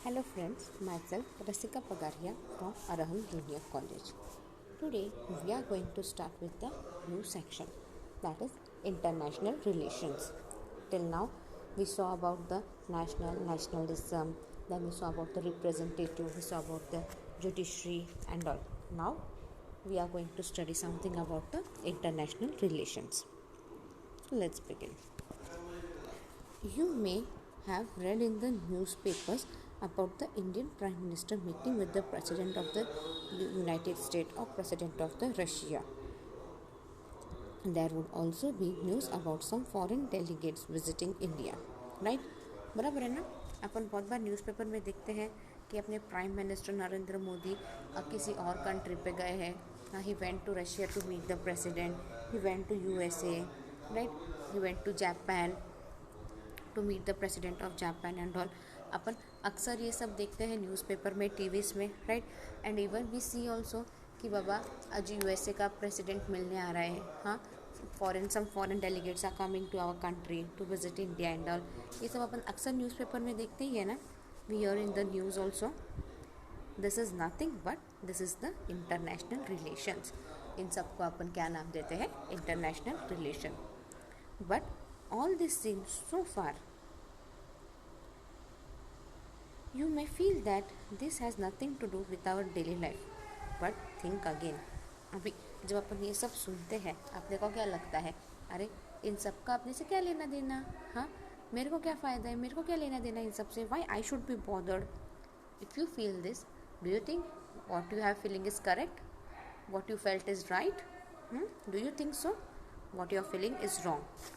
Hello friends, myself Rasika Pagaria from Arahant Junior College. Today we are going to start with the new section, that is international relations. Till now we saw about the nationalism, then we saw about the representative, we saw about the judiciary and all. Now we are going to study something about the international relations. So let's begin. You may have read in the newspapers about the Indian Prime Minister meeting with the President of the United States or President of the Russia. There would also be news about some foreign delegates visiting India. Right बराबर है ना. अपन बहुत बार newspaper में देखते हैं कि अपने prime minister Narendra Modi किसी और कंट्री पे गए हैं. He went to Russia to meet the president, he went to USA, right, he went to Japan to meet the president of Japan and all. अपन अक्सर ये सब देखते हैं न्यूज़पेपर में, टीवीज़ में, right. And even we see also कि बाबा आज यूएसए का प्रेसिडेंट मिलने आ रहा है. हाँ, some foreign delegates are coming to our country to visit India and all. ये सब अपन अक्सर न्यूज़पेपर में देखते ही है ना. We hear in the news also. This is nothing but this is the international relations. इन सब को अपन क्या नाम देते हैं? International relation. But all this seems so far. You may feel that this has nothing to do with our daily life. But think again. अभी जब अपन ये सब सुनते हैं, अपने को क्या लगता है? अरे इन सब का अपने से क्या लेना देना? हाँ, मेरे को क्या फ़ायदा है, मेरे को क्या लेना देना इन सब से? Why I should be bothered? If you feel this, do you think what you have feeling is correct? What you felt is right? Do you think so? What you are feeling is wrong?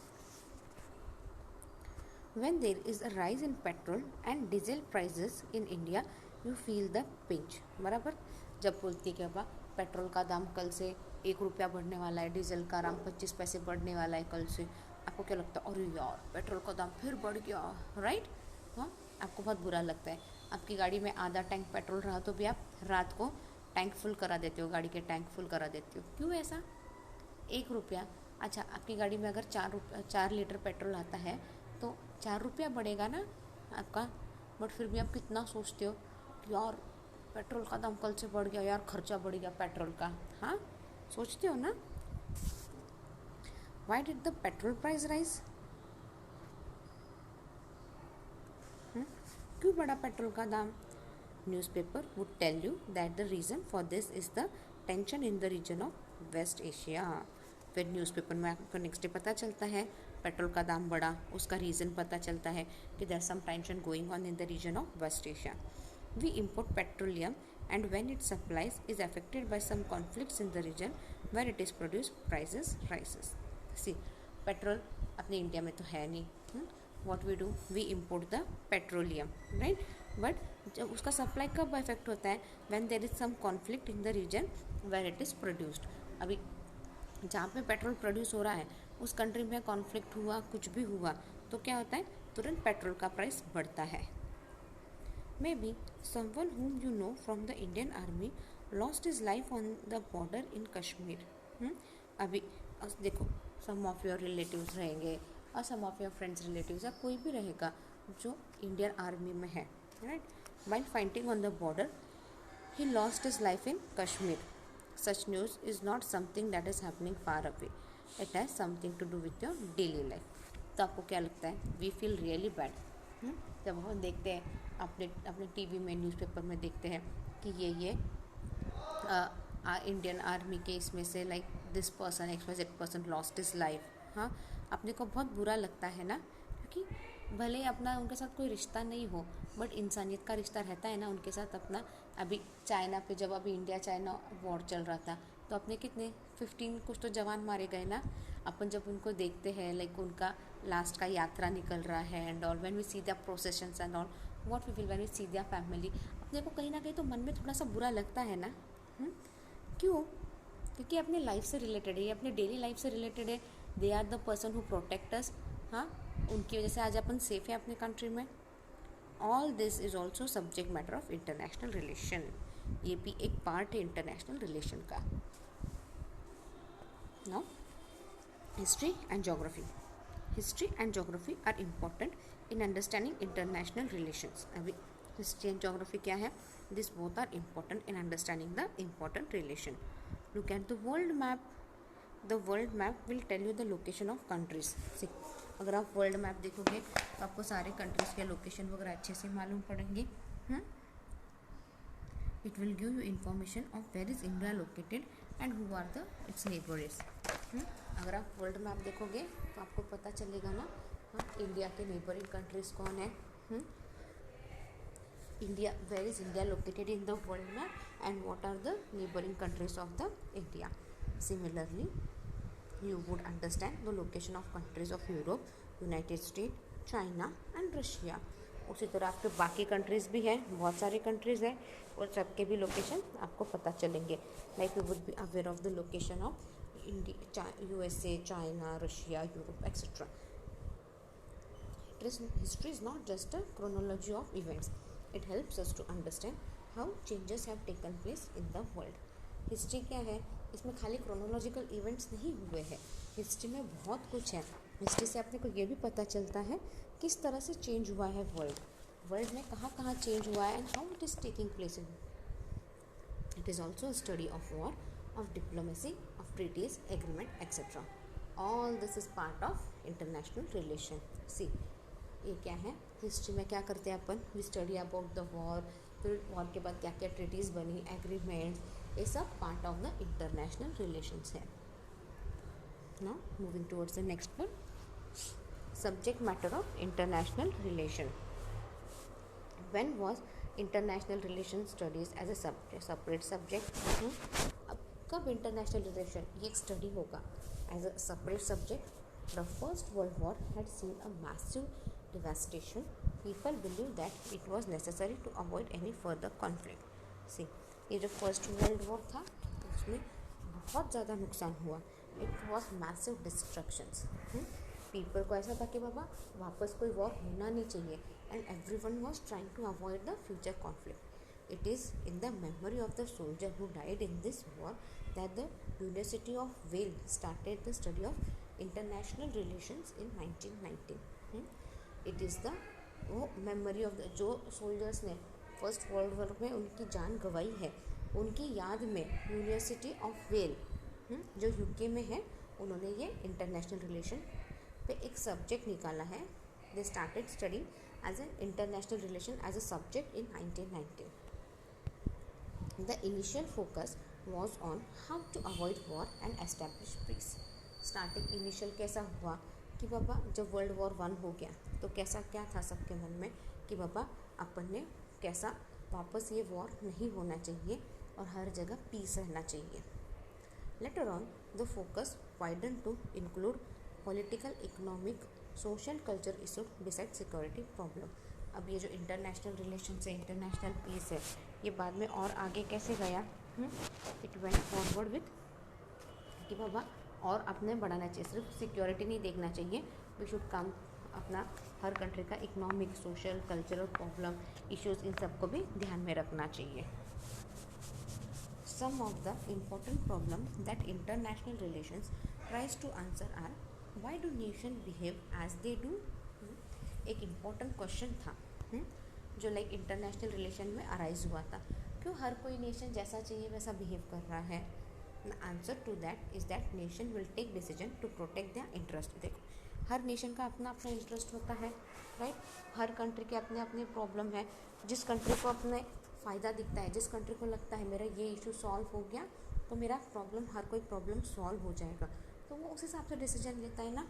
When there is a rise in petrol and diesel prices in India, you feel the pinch. बराबर. जब बोलती है कि petrol का दाम कल से 1 रुपया बढ़ने वाला है, डीजल का दाम 25 पैसे बढ़ने वाला है कल से, आपको क्या लगता है? अरे यार, पेट्रोल का दाम फिर बढ़ गया, राइट. हाँ, आपको बहुत बुरा लगता है. आपकी गाड़ी में आधा टैंक पेट्रोल रहा तो भी आप रात को टैंक फुल करा देते हो, गाड़ी के टैंक फुल करा देते हो. क्यों ऐसा? 1 रुपया. अच्छा, आपकी गाड़ी में अगर 4 लीटर पेट्रोल आता है तो 4 रुपया बढ़ेगा ना आपका. बट फिर भी आप कितना सोचते हो कि यार पेट्रोल का दाम कल से बढ़ गया, यार खर्चा बढ़ गया पेट्रोल का. हाँ, सोचते हो ना. Why did the petrol price rise? क्यों बढ़ा पेट्रोल का दाम? Newspaper would tell you that the reason for this is the tension in the region of West Asia. फिर न्यूज़पेपर में आपको नेक्स्ट डे पता चलता है पेट्रोल का दाम बढ़ा, उसका रीज़न पता चलता है कि there some tension going on in the region of West Asia. We import petroleum, and when its supplies is affected by some conflicts in the region where it is produced, prices rises. See, petrol अपने India में तो है नहीं. What we do? We import the petroleum, right? But जब उसका supply कब affect होता है? When there is some conflict in the region where it is produced. अभी जहाँ पे पेट्रोल प्रोड्यूस हो रहा है उस कंट्री में कॉन्फ्लिक्ट हुआ, कुछ भी हुआ तो क्या होता है? तुरंत पेट्रोल का प्राइस बढ़ता है. Maybe someone whom you know from the Indian Army lost his life on the border in Kashmir. अभी देखो, some of your relatives रहेंगे और some of your friends relatives या कोई भी रहेगा जो इंडियन आर्मी में है, right? While fighting on the border, he lost his life in Kashmir. Such news is not something that is happening far away. It has something to do with your daily life. तो आपको क्या लगता है? We feel really bad. जब हम देखते हैं अपने टीवी में, न्यूज़पेपर में देखते हैं कि ये इंडियन आर्मी के इसमें से like this person XYZ person lost his life. हाँ, अपने को बहुत बुरा लगता है ना, क्योंकि भले अपना उनके साथ कोई रिश्ता नहीं हो बट इंसानियत का रिश्ता रहता है ना उनके साथ अपना. अभी चाइना पे जब अभी इंडिया चाइना वॉर चल रहा था तो अपने कितने 15 कुछ तो जवान मारे गए ना. अपन जब उनको देखते हैं लाइक उनका लास्ट का यात्रा निकल रहा है and all, when we see the processions and all, what we feel when we see the family, अपने को कहीं ना कहीं तो मन में थोड़ा सा बुरा लगता है ना. क्यों? क्योंकि अपने लाइफ से रिलेटेड है, ये अपने डेली लाइफ से रिलेटेड है. They are the person who protect us. हाँ, उनकी वजह से आज अपन सेफ है अपने कंट्री में. All this is also subject matter of international relation. ये भी एक पार्ट है इंटरनेशनल रिलेशन का. Now history and geography. History and geography are important in understanding international relations. अभी हिस्ट्री एंड जोग्राफी क्या है? This both are important in understanding the important relation. Look at the world map. The world map will tell you the location of countries. अगर आप world map देखोगे तो आपको सारे countries के लोकेशन वगैरह अच्छे से मालूम पड़ेंगे. It will give you information of where is India located and who are the its neighbours. अगर आप वर्ल्ड मैप देखोगे तो आपको पता चलेगा ना इंडिया के नेबरिंग कंट्रीज कौन है. India, where is India located in the world map and what are the neighboring countries of the India. Similarly, you would understand the location of countries of Europe, United States, China and Russia. उसी तरह आपके बाकी countries भी हैं, बहुत सारी countries हैं और सबके भी लोकेशन आपको पता चलेंगे. Like you would be aware of the location of India, USA, China, Russia, Europe etcetera. History is not just a chronology of events. It helps us to understand how changes have taken place in the world. History क्या है? इसमें खाली chronological events नहीं हुए हैं. History में बहुत कुछ है. हिस्ट्री से अपने को ये भी पता चलता है किस तरह से चेंज हुआ है वर्ल्ड में कहाँ कहाँ चेंज हुआ है and how it is taking place in. It is also study of war, of diplomacy, of treaties, agreement etcetera. All this is part of international relation. See ये क्या है? हिस्ट्री में क्या करते हैं अपन? We study about the war, फिर war के बाद क्या क्या ट्रीटीज़ बनी, एग्रीमेंट्स, ये सब part of the international relations है. Now moving towards the next one, subject matter of international relation. When was international relation studies as a separate subject? अब कब इंटरनेशनल रिलेशन ये एक स्टडी होगा as a separate subject? The first world war had seen a massive devastation. People believe that it was necessary to avoid any further conflict. See, ये जो first world war था उसमें बहुत ज़्यादा नुकसान हुआ. It was massive destructions. People को ऐसा था कि बाबा वापस कोई वॉर होना नहीं चाहिए and every one was trying to avoid the future conflict. It is in the memory of the soldier who died in this war that the University of Wales started the study of international relations in 1919. It is the वो memory of the जो soldiers ने first world war में उनकी जान गंवाई है उनकी याद में यूनिवर्सिटी ऑफ वेल जो यूके में है उन्होंने ये इंटरनेशनल रिलेशन पे एक सब्जेक्ट निकाला है. They started study as an international relation as a subject in 1919. The initial focus was on how to avoid war and establish peace. Starting initial कैसा हुआ कि बाबा जब वर्ल्ड वॉर 1 हो गया तो कैसा क्या था सबके मन में कि बाबा अपन ने कैसा वापस ये वॉर नहीं होना चाहिए और हर जगह पीस रहना चाहिए. Later on the focus widen to include political, economic, social, culture issue beside security problem. अब ये जो इंटरनेशनल रिलेशन है, इंटरनेशनल पीस है, ये बाद में और आगे कैसे गया? इट वेंट फॉरवर्ड विथ कि बाबा और अपने बढ़ाना चाहिए. सिर्फ सिक्योरिटी नहीं देखना चाहिए. वी शुड कम अपना हर कंट्री का economic, social, cultural problem, issues, इन सबको भी ध्यान में रखना चाहिए. Some of the important problem that international relations tries to answer are why do nation behave as they do. एक इम्पोर्टेंट क्वेश्चन था जो लाइक इंटरनेशनल रिलेशन में अराइज हुआ था. क्यों हर कोई नेशन जैसा चाहिए वैसा बिहेव कर रहा है? The answer to that is that nation will take decision to protect their interest. देखो हर नेशन का अपना अपना इंटरेस्ट होता है, राइट. हर कंट्री के अपने अपने प्रॉब्लम है. जिस कंट्री को अपने फ़ायदा दिखता है, जिस कंट्री को लगता है मेरा ये इशू सॉल्व हो गया तो मेरा प्रॉब्लम, हर कोई प्रॉब्लम सॉल्व हो जाएगा, तो वो उस हिसाब से डिसीजन लेता है ना.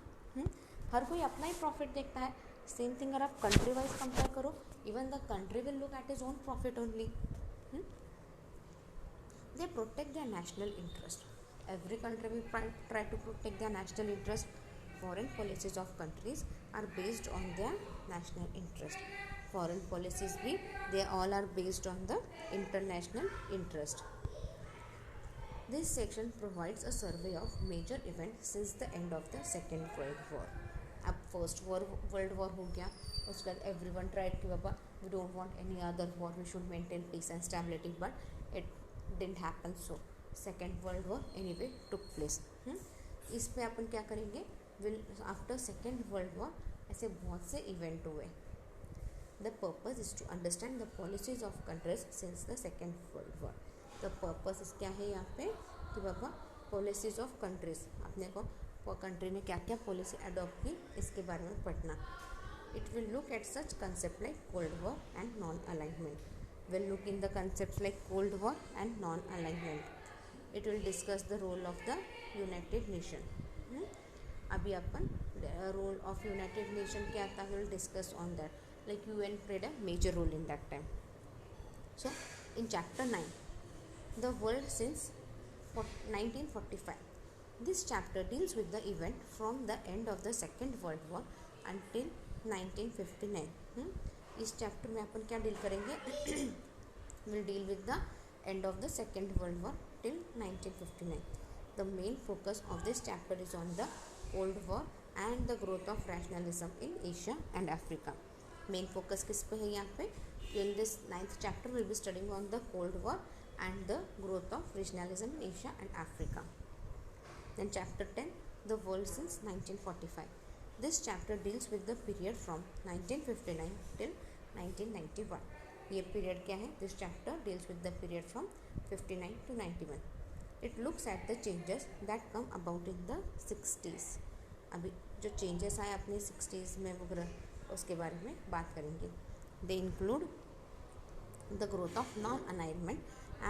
हर कोई अपना ही प्रॉफिट देखता है. सेम थिंग अगर आप कंट्री वाइज कंपेयर करो, even the country will look at his own profit only. They protect their national interest. Every country will try to protect their national interest. Foreign policies of countries are based on their national interest. Foreign policies भी they all are based on the international interest. This section provides a survey of major events since the end of the Second World War. अब first world war हो गया, उसके बाद everyone tried कि बाबा we don't want any other war, we should maintain peace and stability, but it didn't happen. So second world war anyway took place. इसमें अपन क्या करेंगे? Will after second world war ऐसे बहुत से इवेंट हुए. The purpose is to understand the policies of countries since the Second World War. The purpose क्या है यहाँ पे कि बाबा policies of countries, अपने को कंट्री ने क्या क्या पॉलिसी अडॉप्ट की इसके बारे में पढ़ना. It will look at such concepts like Cold War and non-alignment. Will look in the concepts like Cold War and non-alignment. It will discuss the role of the United Nation. अभी अपन role of United Nation क्या था, will discuss on that. Like UN played a major role in that time. So in chapter 9 the world since 1945. This chapter deals with the event from the end of the second world war until 1959. इस chapter में अपन क्या deal करेंगे, will deal with the end of the second world war till 1959. The main focus of this chapter is on the Cold War and the growth of rationalism in Asia and Africa. Main focus किस पे है यहाँ पे? In this 9th chapter we'll be studying on the Cold War and the growth of rationalism in Asia and Africa. Then chapter 10, the world since 1945. This chapter deals with the period from 1959 till 1991. ये period क्या है? This chapter deals with the period from 59 to 91. It looks at the changes that come about in the 60s. अभी जो changes आए अपने 60s में वगैरह उसके बारे में बात करेंगे. They include the growth of non-alignment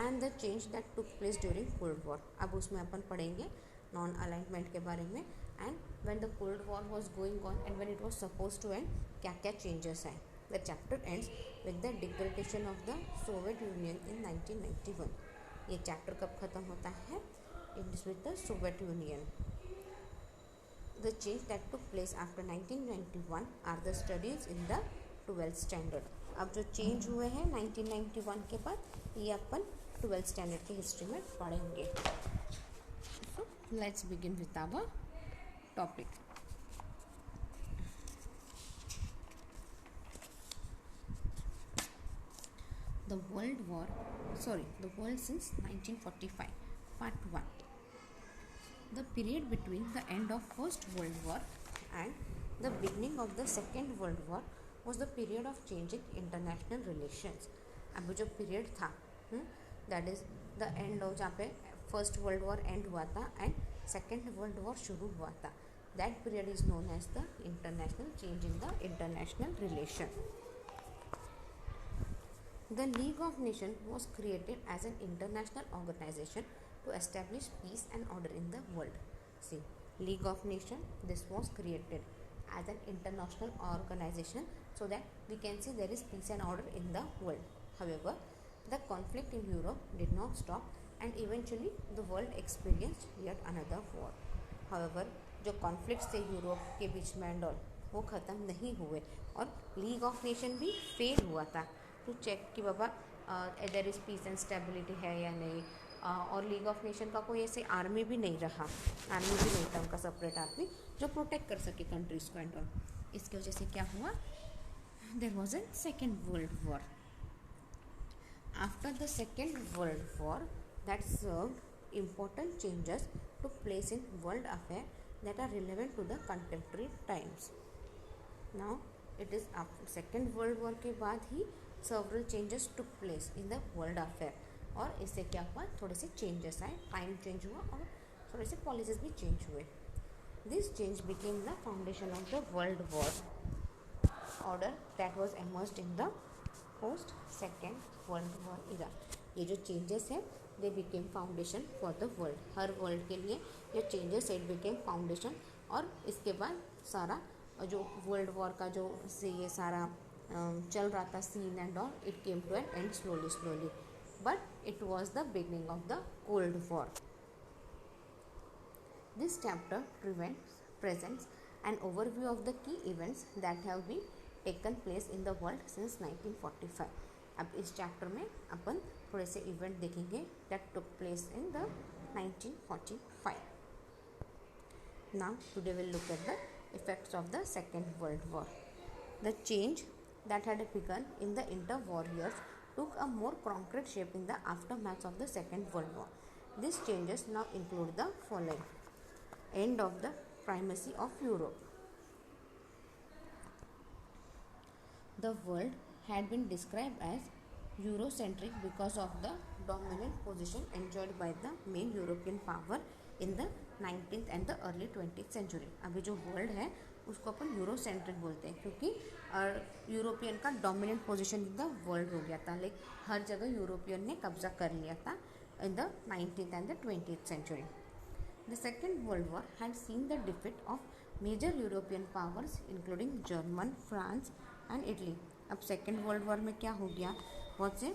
and the change that took place during Cold War. अब उसमें अपन पढ़ेंगे non-alignment के बारे में and when the Cold War was going on and when it was supposed to end क्या क्या changes आए. The chapter ends with the degradation of the Soviet Union in 1991. ये चैप्टर कब ख़त्म होता है? It is with the Soviet Union. The change that took place after 1991 are the studies in the 12th standard. अब जो change हुए हैं 1991 के बाद ये अपन 12th स्टैंडर्ड की हिस्ट्री में पढ़ेंगे. So let's begin with our topic. The world since 1945, part 1. The period between the end of First World War and the beginning of the Second World War was the period of changing international relations. अब जो period था that is the end of जहाँ पे First World War end हुआ था and Second World War शुरू हुआ था, that period is known as the international change in the international relation. The League of Nations was created as an international organization to establish peace and order in the world. See, League of Nations, this was created as an international organization so that we can see there is peace and order in the world. However, the conflict in Europe did not stop and eventually the world experienced yet another war. However, जो conflicts थे Europe के बीच में and all वो ख़त्म नहीं हुए और league of nation भी फेल हुआ था टू चेक कि बाबा there is peace and stability है या नहीं. और लीग ऑफ नेशन का कोई ऐसे आर्मी भी नहीं रहा, आर्मी भी नहीं था उनका सेपरेट आर्मी जो प्रोटेक्ट कर सके कंट्रीज़ को एंड ऑल. इसकी वजह से क्या हुआ, there was a second world war. After the second world war that served important changes took place in world affair that are relevant to the contemporary times. Now it is second world war के बाद ही several changes took place in the world affair. और इससे क्या हुआ, थोड़े से changes आए, time change हुआ और थोड़े से पॉलिसीज भी चेंज हुए. This change became the foundation of the world war order that was emerged in the post second world war era. ये जो चेंजेस है they became foundation for the world. हर वर्ल्ड के लिए ये चेंजेस इट बिकेम फाउंडेशन. और इसके बाद सारा जो वर्ल्ड वॉर का जो से ये सारा चल रहा था scene and all, it came to an end slowly but it was the beginning of the Cold War. This chapter presents an overview of the key events that have been taken place in the world since 1945. अब इस chapter में अपन थोड़े से event देखेंगे that took place in the 1945. Now today we'll look at the effects of the Second World War. The change that had begun in the interwar years took a more concrete shape in the aftermath of the Second World War. These changes now include the following: end of the primacy of Europe, The world had been described as Eurocentric because of the dominant position enjoyed by the main European power in the 19th and the early 20th century. अभी जो world है उसको अपन Eurocentric बोलते हैं क्योंकि European का dominant position in the world हो गया था, लाइक हर जगह यूरोपियन ने कब्जा कर लिया था in the 19th and the 20th century. The Second World War had seen the defeat of major European powers including German, France and Italy. अब सेकेंड वर्ल्ड वॉर में क्या हो गया, बहुत से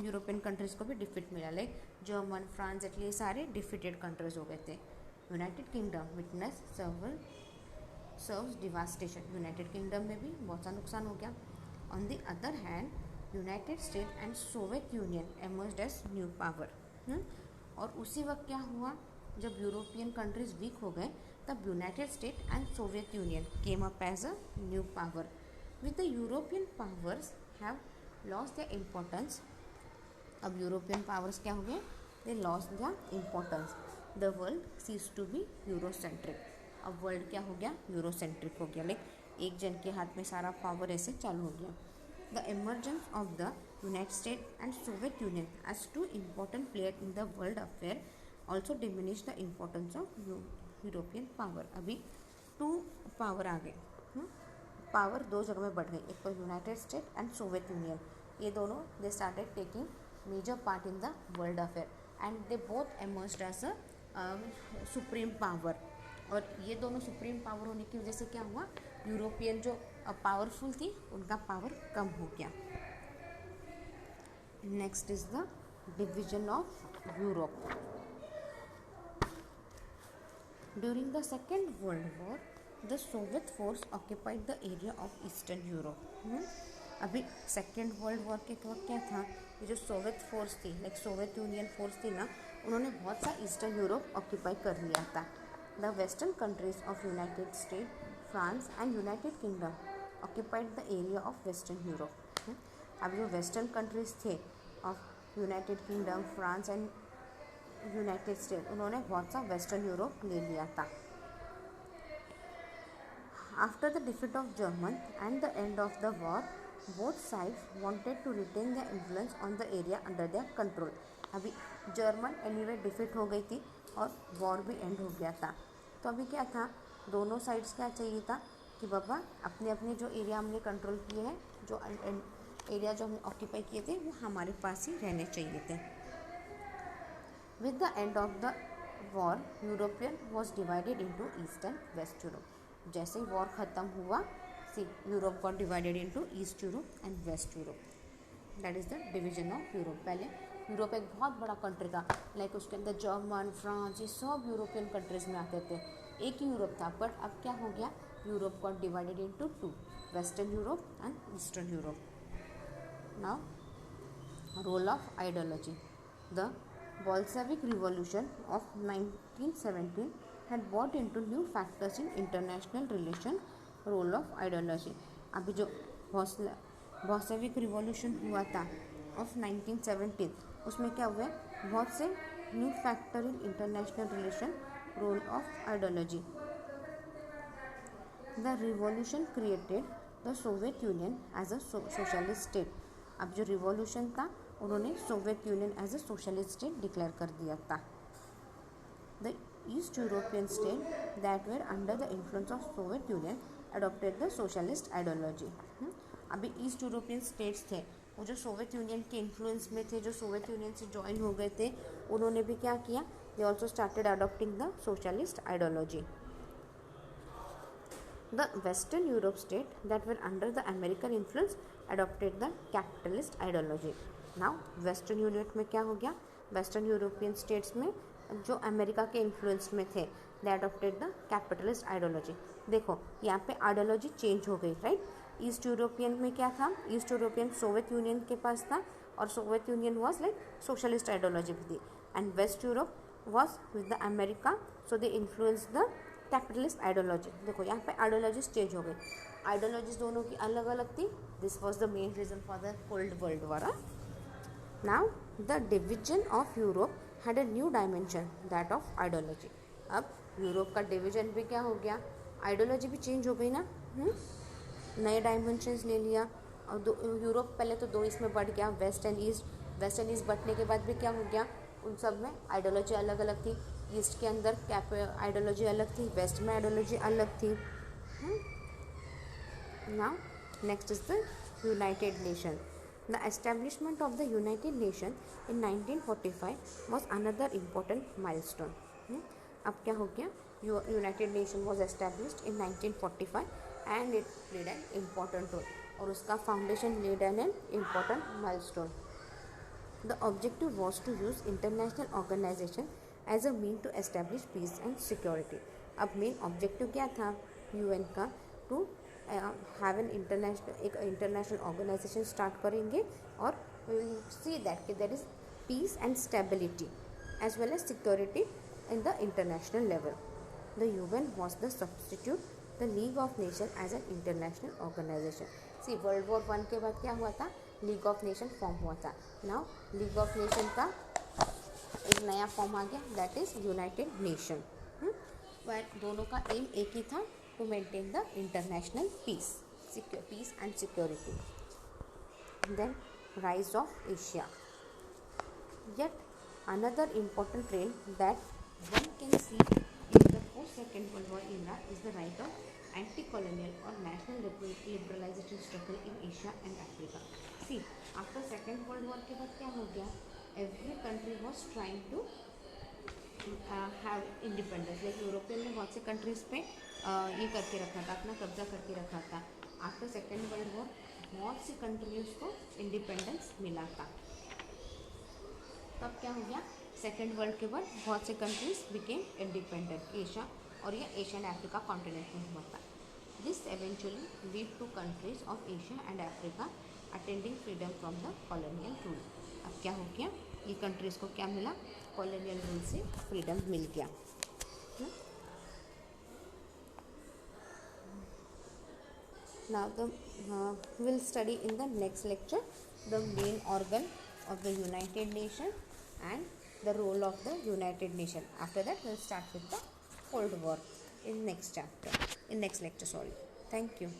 यूरोपियन कंट्रीज़ को भी डिफीट मिला, लाइक जर्मन, फ्रांस, इटली, सारे डिफीटेड कंट्रीज हो गए थे. United Kingdom witness serves devastation. United Kingdom में भी बहुत सा नुकसान हो गया. On the other hand United State and Soviet Union emerged as new power. और उसी वक्त क्या हुआ, जब यूरोपियन कंट्रीज वीक हो गए तब United State and Soviet Union came up as a new power. With the European powers have lost the importance. अब यूरोपियन पावर्स क्या हो गए, they lost the importance. The world ceases to be Eurocentric. अब world क्या हो गया, Eurocentric हो गया, लाइक एक जन के हाथ में सारा पावर ऐसे चालू हो गया. The emergence of the United States and Soviet Union as two important players in the world affair also diminished the importance of European power. अभी टू पावर आ गए, पावर दो जगह में बढ़ गई, एक तो United State and Soviet Union. ये दोनों they started taking major part in the world affair and they both emerged as a supreme power. और ये दोनों सुप्रीम पावर होने की वजह से क्या हुआ, यूरोपियन जो पावरफुल थी उनका पावर कम हो गया. Next is the division of Europe. During the second world war the Soviet force occupied the area of eastern Europe. अभी सेकेंड वर्ल्ड वॉर के वक्त क्या था, ये जो सोवियत फोर्स थी, लाइक सोवियत यूनियन फोर्स थी ना, उन्होंने बहुत सा ईस्टर्न यूरोप ऑक्यूपाई कर लिया था. The western countries of United States, France and United Kingdom occupied the area of Western Europe. अब जो वेस्टर्न कंट्रीज थे of United Kingdom, France and United State, उन्होंने बहुत सा वेस्टर्न यूरोप ले लिया था. After the defeat of German and the end of the war both sides wanted to retain the influence on the area under their control. अभी German anyway defeat हो गई थी और वॉर भी एंड हो गया था. तो अभी क्या था, दोनों साइड्स क्या चाहिए था कि बाबा अपने अपने जो एरिया हमने कंट्रोल किए हैं, जो एरिया जो हमने ऑक्यूपाई किए थे वो हमारे पास ही रहने चाहिए थे. With the end of the war European was divided into east and west Europe. जैसे ही वॉर ख़त्म हुआ, Europe got divided into east Europe and west Europe. That is the division of Europe. पहले यूरोप एक बहुत बड़ा country था, like उसके अंदर जर्मन, फ्रांस, ये सब यूरोपियन कंट्रीज़ में आते थे, एक ही यूरोप था. बट अब क्या हो गया, Europe got divided into two, western Europe and eastern Europe. Now role of ideology. The Bolshevik revolution of 1917 had brought into new factors in international relation. Role of ideology. अभी जो Bolshevik revolution हुआ था of 1917, उसमें क्या हुआ, बहुत से new factor in international relation. Role of ideology. The revolution created the Soviet Union as a socialist state. अब जो रिवॉल्यूशन था उन्होंने Soviet Union as a socialist state declare कर दिया था. The east European state that were under the influence of Soviet Union adopted the socialist ideology. अभी east European states थे, वो जो सोवियत यूनियन के इन्फ्लुएंस में थे, जो सोवियत यूनियन से ज्वाइन हो गए थे, उन्होंने भी क्या किया, they also started adopting the socialist ideology. The Western Europe state that were under the American influence adopted the capitalist ideology. Now Western Europe में क्या हो गया, Western European states में जो अमेरिका के इन्फ्लुएंस में थे, they adopted the capitalist ideology. देखो यहाँ पे आइडियोलॉजी चेंज हो गई, राइट. ईस्ट यूरोपियन में क्या था, ईस्ट यूरोपियन सोवियत यूनियन के पास था और Soviet Union was like socialist ideology भी थी. And west Europe was with the America, so they influence the capitalist ideology. देखो यहाँ पे आइडियोलॉजीज चेंज हो गई, आइडियोलॉजीज दोनों की अलग अलग थी. This was the main reason for the cold world war. Now the division of Europe had a new dimension, that of ideology. अब यूरोप का डिवीजन भी क्या हो गया, आइडियोलॉजी भी चेंज हो गई ना, नए डायमेंशंस ले लिया. और यूरोप पहले तो 2 इसमें बढ़ गया, वेस्ट एंड ईस्ट बढ़ने के बाद भी क्या हो गया, उन सब में आइडियोलॉजी अलग अलग थी। ईस्ट के अंदर आइडियोलॉजी अलग थी, वेस्ट में आइडियोलॉजी अलग थी। Now next is the United Nation. The establishment of the United Nation in 1945 was another important milestone. अब क्या हो गया, United Nation was established in 1945 and it played an important role, और उसका foundation laid an important milestone. The objective was to use international organisation as a mean to establish peace and security. अब main objective क्या था UN का, to have N एक international organisation start करेंगे और see that कि there is peace and stability as well as security in the international level. The UN was the substitute the League of Nations as an international organization. See, World War I के बाद क्या हुआ था, League of Nations form हुआ था. Now League of Nations का एक नया फॉर्म आ गया, that is United Nation. But दोनों का एम एक ही था, to maintain the international peace and security. Then rise of Asia. Yet another important trend that one can see in the post-Second World War era is the rise of anti-colonial or national liberalization struggle in Asia and Africa. See, after Second World War के बाद क्या हो गया, every country was trying to have independence. Like European ने बहुत से countries पे ये करके रखा था, अपना कब्जा करके रखा था. आफ्टर सेकेंड वर्ल्ड वॉर बहुत सी कंट्रीज को इंडिपेंडेंस मिला था. तब क्या हो गया, सेकेंड वर्ल्ड के बाद बहुत से कंट्रीज बिकेम इंडिपेंडेंट, एशिया और ये एशियन अफ्रीका कॉन्टिनेंट में हुआ था. This eventually lead to countries of Asia and Africa attending freedom from the colonial rule. अब क्या हो गया, ये कंट्रीज को क्या मिला, कॉलोनियल रूल से फ्रीडम मिल गया. Now we'll study in the next lecture the main organ of the United Nations and the role of the United Nations. After that we'll start with the Cold War in next lecture. Thank you.